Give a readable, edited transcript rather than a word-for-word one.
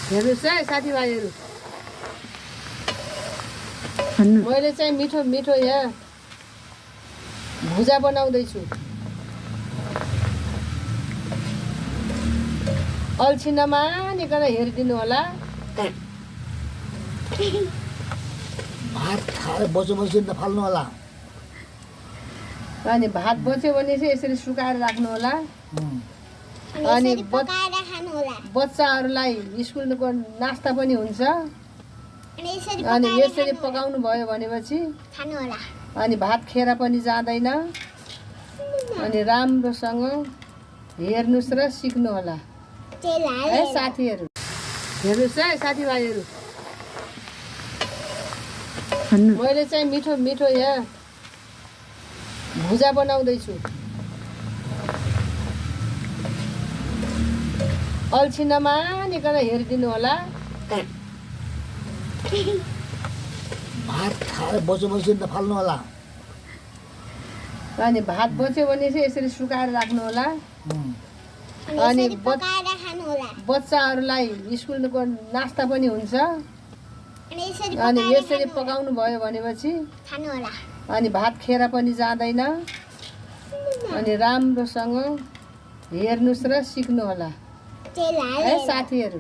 हेर्नुहोस् है साथीभाइहरू, मैले चाहिँ मिठो मिठो यहाँ भुजा बनाउँदैछु। अल्छी नमानिकन हेरिदिनु होला। भात खाएर बसेपछि नफाल्नु होला। अनि भात बच्यो भने चाहिँ यसरी सुकाएर राख्नु होला। अनि बच्चाहरूलाई स्कुलको नास्ता पनि हुन्छ। अनि यसरी पकाउनु भयो भनेपछि अनि भात खेर पनि जाँदैन। अनि राम्रोसँग हेर्नुहोस् र सिक्नु होला है साथीहरू। हेर्नुहोस् है साथीभाइहरू, मैले चाहिँ मिठो मिठो यहाँ भुजा बनाउँदैछु। अल्छी नमानिकन हेरिदिनु होला। भात खाएर बसेपछि नफाल्नु होला। अनि भात बच्यो भने चाहिँ यसरी सुकाएर राख्नु होला। अनि बच्चाहरूलाई स्कुलको नास्ता पनि हुन्छ। अनि यसरी पकाउनु भयो भनेपछि अनि भात खेर पनि जाँदैन। अनि राम्रोसँग हेर्नुहोस् र सिक्नु होला है साथीहरू।